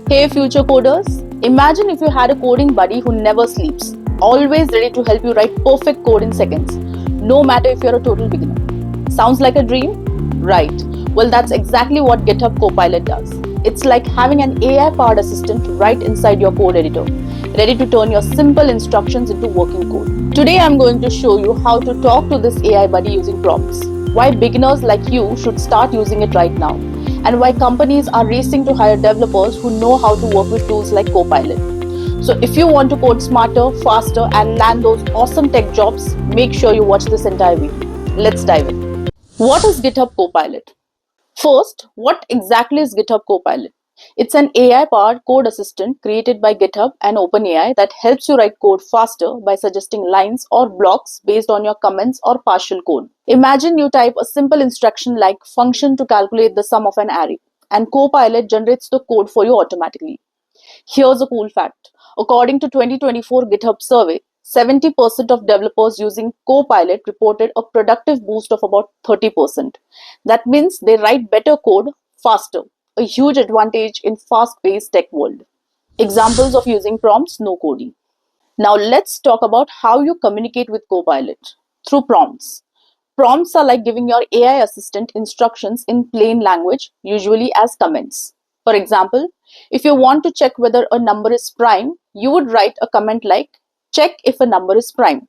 Hey future coders, imagine if you had a coding buddy who never sleeps, always ready to help you write perfect code in seconds, no matter if you're a total beginner. Sounds like a dream? Right. Well, that's exactly what GitHub Copilot does. It's like having an AI-powered assistant right inside your code editor, ready to turn your simple instructions into working code. Today I'm going to show you how to talk to this AI buddy using prompts, why beginners like you should start using it right now, and why companies are racing to hire developers who know how to work with tools like Copilot. So if you want to code smarter, faster, and land those awesome tech jobs, make sure you watch this entire video. Let's dive in. What is GitHub Copilot? First, what exactly is GitHub Copilot? It's an AI-powered code assistant created by GitHub and OpenAI that helps you write code faster by suggesting lines or blocks based on your comments or partial code. Imagine you type a simple instruction like function to calculate the sum of an array, and Copilot generates the code for you automatically. Here's a cool fact. According to 2024 GitHub survey, 70% of developers using Copilot reported a productive boost of about 30%. That means they write better code faster, a huge advantage in fast-paced tech world. Examples of using prompts, no coding. Now let's talk about how you communicate with Copilot. Through prompts. Prompts are like giving your AI assistant instructions in plain language, usually as comments. For example, if you want to check whether a number is prime, you would write a comment like, check if a number is prime.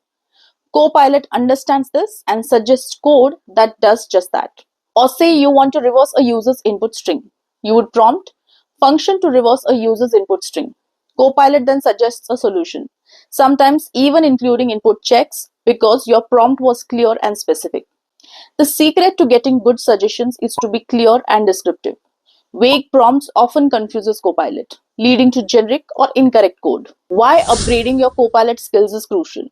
Copilot understands this and suggests code that does just that. Or say you want to reverse a user's input string. You would prompt, function to reverse a user's input string. Copilot then suggests a solution, sometimes even including input checks because your prompt was clear and specific. The secret to getting good suggestions is to be clear and descriptive. Vague prompts often confuses Copilot, leading to generic or incorrect code. Why upgrading your Copilot skills is crucial.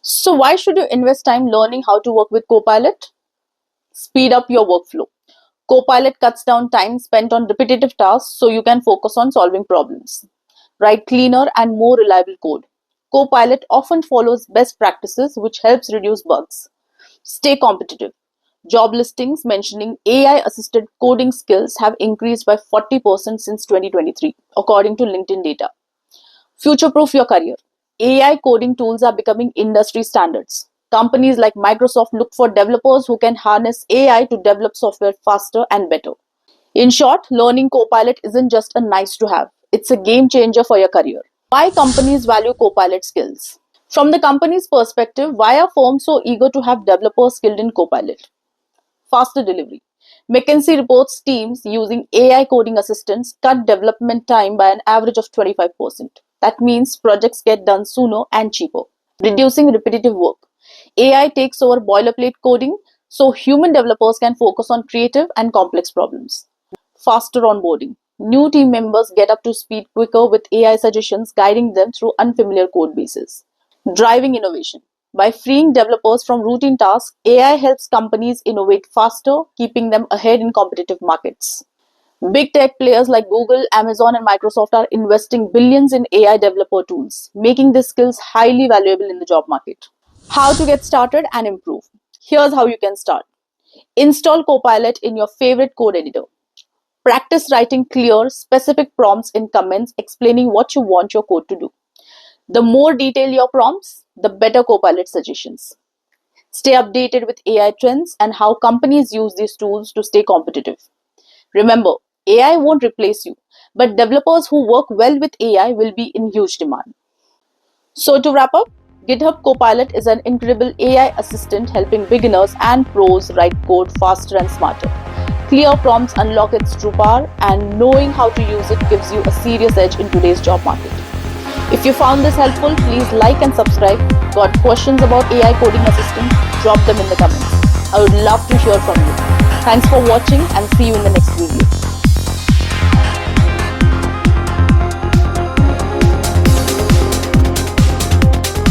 So why should you invest time learning how to work with Copilot? Speed up your workflow. Copilot cuts down time spent on repetitive tasks so you can focus on solving problems. Write cleaner and more reliable code. Copilot often follows best practices which helps reduce bugs. Stay competitive. Job listings mentioning AI-assisted coding skills have increased by 40% since 2023, according to LinkedIn data. Future-proof your career. AI coding tools are becoming industry standards. Companies like Microsoft look for developers who can harness AI to develop software faster and better. In short, learning Copilot isn't just a nice to have. It's a game changer for your career. Why companies value Copilot skills? From the company's perspective, why are firms so eager to have developers skilled in Copilot? Faster delivery. McKinsey reports teams using AI coding assistants cut development time by an average of 25%. That means projects get done sooner and cheaper. Reducing repetitive work. AI takes over boilerplate coding so human developers can focus on creative and complex problems. Faster onboarding. New team members get up to speed quicker with AI suggestions guiding them through unfamiliar code bases. Driving innovation. By freeing developers from routine tasks, AI helps companies innovate faster, keeping them ahead in competitive markets. Big tech players like Google, Amazon, and Microsoft are investing billions in AI developer tools, making these skills highly valuable in the job market. How to get started and improve. Here's how you can start. Install Copilot in your favorite code editor. Practice writing clear, specific prompts in comments explaining what you want your code to do. The more detailed your prompts, the better Copilot suggestions. Stay updated with AI trends and how companies use these tools to stay competitive. Remember, AI won't replace you, but developers who work well with AI will be in huge demand. So to wrap up, GitHub Copilot is an incredible AI assistant helping beginners and pros write code faster and smarter. Clear prompts unlock its true power, and knowing how to use it gives you a serious edge in today's job market. If you found this helpful, please like and subscribe. Got questions about AI coding assistant? Drop them in the comments. I would love to hear from you. Thanks for watching and see you in the next video.